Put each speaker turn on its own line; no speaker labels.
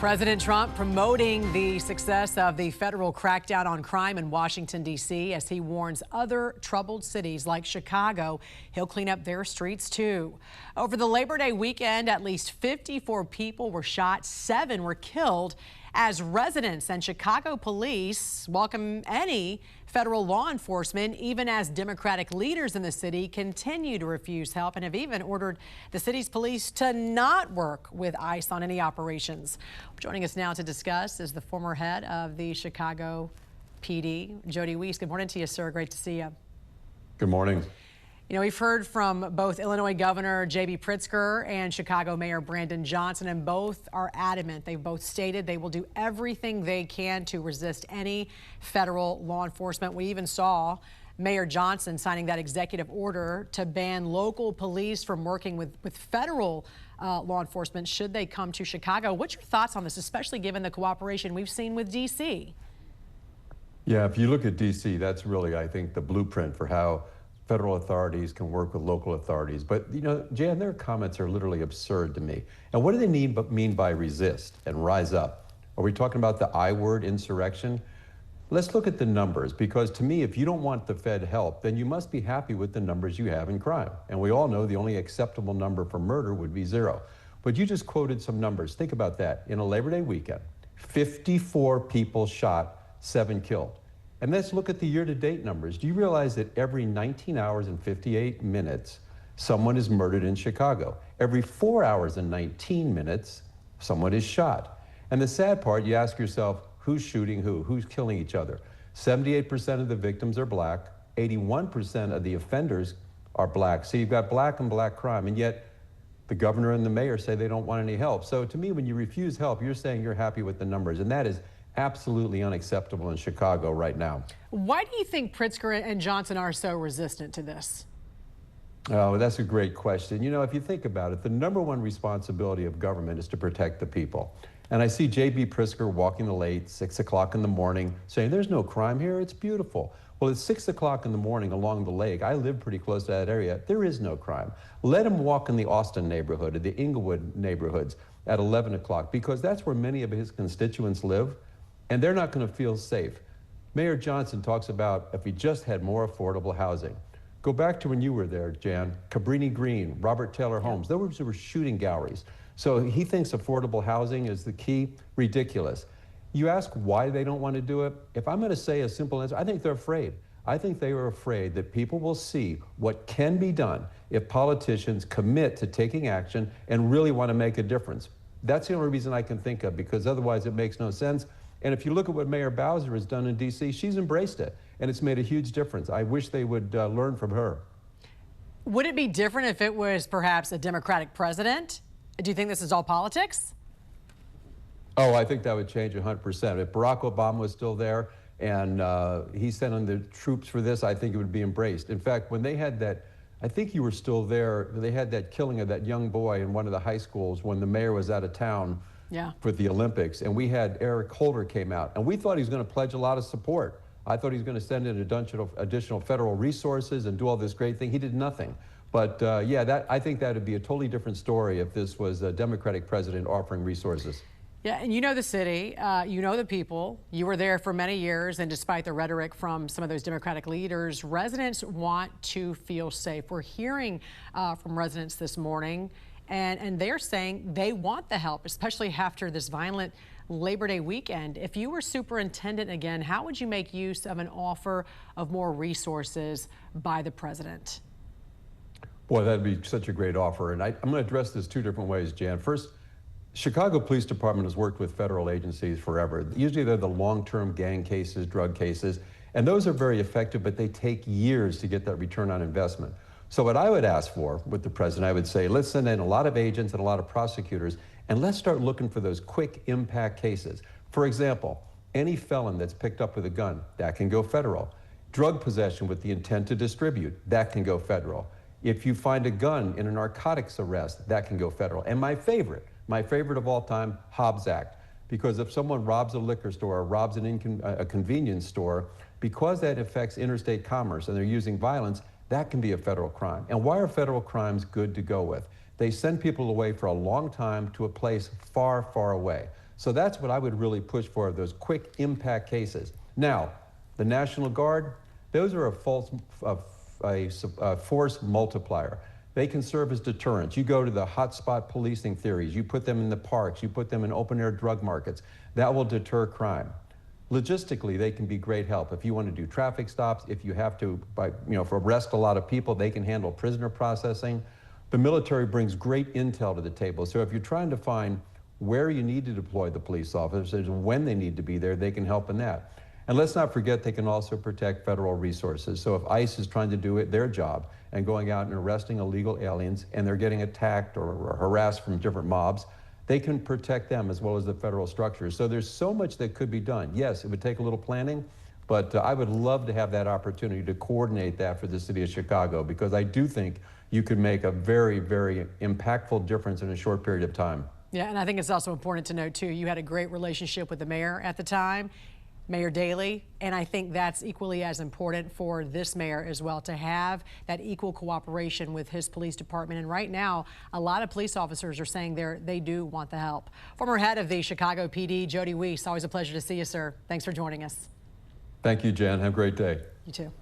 President Trump promoting the success of the federal crackdown on crime in Washington, D.C. as he warns other troubled cities like Chicago he'll clean up their streets too. Over the Labor Day weekend, at least 54 people were shot, 7 were killed as residents and Chicago police welcome any federal law enforcement, even as Democratic leaders in the city continue to refuse help and have even ordered the city's police to not work with ICE on any operations. Joining us now to discuss is the former head of the Chicago PD, Jody Weis. Good morning to you, sir. Great to see you.
Good morning.
You know, we've heard from both Illinois Governor Jody Pritzker and Chicago Mayor Brandon Johnson, and both are adamant. They've both stated they will do everything they can to resist any federal law enforcement. We even saw Mayor Johnson signing that executive order to ban local police from working with federal law enforcement should they come to Chicago. What's your thoughts on this, especially given the cooperation we've seen with D.C.?
Yeah, if you look at D.C., that's really, I think, the blueprint for how federal authorities can work with local authorities. But, you know, Jan, their comments are literally absurd to me. And what do they mean by resist and rise up? Are we talking about the I word, insurrection? Let's look at the numbers, because to me, if you don't want the Fed help, then you must be happy with the numbers you have in crime. And we all know the only acceptable number for murder would be 0. But you just quoted some numbers. Think about that. In a Labor Day weekend, 54 people shot, 7 killed. And let's look at the year-to-date numbers. Do you realize that every 19 hours and 58 minutes, someone is murdered in Chicago? Every 4 hours and 19 minutes, someone is shot. And the sad part, you ask yourself, who's shooting who? Who's killing each other? 78% of the victims are black. 81% of the offenders are black. So you've got black and black crime, and yet the governor and the mayor say they don't want any help. So to me, when you refuse help, you're saying you're happy with the numbers, and that is absolutely unacceptable in Chicago right now.
Why do you think Pritzker and Johnson are so resistant to this?
Oh, that's a great question. You know, if you think about it, the #1 responsibility of government is to protect the people. And I see J.B. Pritzker walking the late 6 o'clock in the morning saying, there's no crime here, it's beautiful. Well, it's 6 o'clock in the morning along the lake. I live pretty close to that area. There is no crime. Let him walk in the Austin neighborhood or the Inglewood neighborhoods at 11 o'clock, because that's where many of his constituents live. And they're not going to feel safe. Mayor Johnson talks about if we just had more affordable housing. Go back to when you were there, Jan. Cabrini Green, Robert Taylor Homes, those were shooting galleries. So he thinks affordable housing is the key. Ridiculous. You ask why they don't want to do it? If I'm going to say a simple answer, I think they're afraid. I think they are afraid that people will see what can be done if politicians commit to taking action and really want to make a difference. That's the only reason I can think of, because otherwise it makes no sense. And if you look at what Mayor Bowser has done in D.C., she's embraced it, and it's made a huge difference. I wish they would learn from her.
Would it be different if it was perhaps a Democratic president? Do you think this is all politics?
Oh, I think that would change 100%. If Barack Obama was still there and he sent in the troops for this, I think it would be embraced. In fact, when they had that, I think you were still there, they had that killing of that young boy in one of the high schools when the mayor was out of town. Yeah. For the Olympics, and we had Eric Holder came out, and we thought he was going to pledge a lot of support. I thought he was going to send in additional federal resources and do all this great thing. He did nothing. But yeah, I think that would be a totally different story if this was a Democratic president offering resources.
Yeah, and you know the city, you know the people. You were there for many years, and despite the rhetoric from some of those Democratic leaders, residents want to feel safe. We're hearing from residents this morning, and they're saying they want the help, especially after this violent Labor Day weekend. If you were superintendent again, how would you make use of an offer of more resources by the president?
Boy, that'd be such a great offer. And I'm going to address this 2 different ways, Jan. First, Chicago Police Department has worked with federal agencies forever. Usually they're the long-term gang cases, drug cases, and those are very effective, but they take years to get that return on investment. So what I would ask for with the president, I would say, let's send in a lot of agents and a lot of prosecutors, and let's start looking for those quick impact cases. For example, any felon that's picked up with a gun, that can go federal. Drug possession with the intent to distribute, that can go federal. If you find a gun in a narcotics arrest, that can go federal. And my favorite of all time, Hobbs Act. Because if someone robs a liquor store or robs a convenience store, because that affects interstate commerce and they're using violence, that can be a federal crime. And why are federal crimes good to go with? They send people away for a long time to a place far, far away. So that's what I would really push for, those quick impact cases. Now, the National Guard, those are a force multiplier. They can serve as deterrents. You go to the hotspot policing theories, you put them in the parks, you put them in open air drug markets. That will deter crime. Logistically, they can be great help. If you want to do traffic stops, if you have to, arrest a lot of people, they can handle prisoner processing. The military brings great intel to the table. So if you're trying to find where you need to deploy the police officers and when they need to be there, they can help in that. And let's not forget, they can also protect federal resources. So if ICE is trying to do their job and going out and arresting illegal aliens and they're getting attacked or harassed from different mobs, they can protect them as well as the federal structures. So there's so much that could be done. Yes, it would take a little planning, but I would love to have that opportunity to coordinate that for the city of Chicago, because I do think you could make a very, very impactful difference in a short period of time.
Yeah, and I think it's also important to note, too, you had a great relationship with the mayor at the time, Mayor Daley, and I think that's equally as important for this mayor as well, to have that equal cooperation with his police department. And right now, a lot of police officers are saying they do want the help. Former head of the Chicago PD, Jody Weis, always a pleasure to see you, sir. Thanks for joining us.
Thank you, Jen. Have a great day.
You too.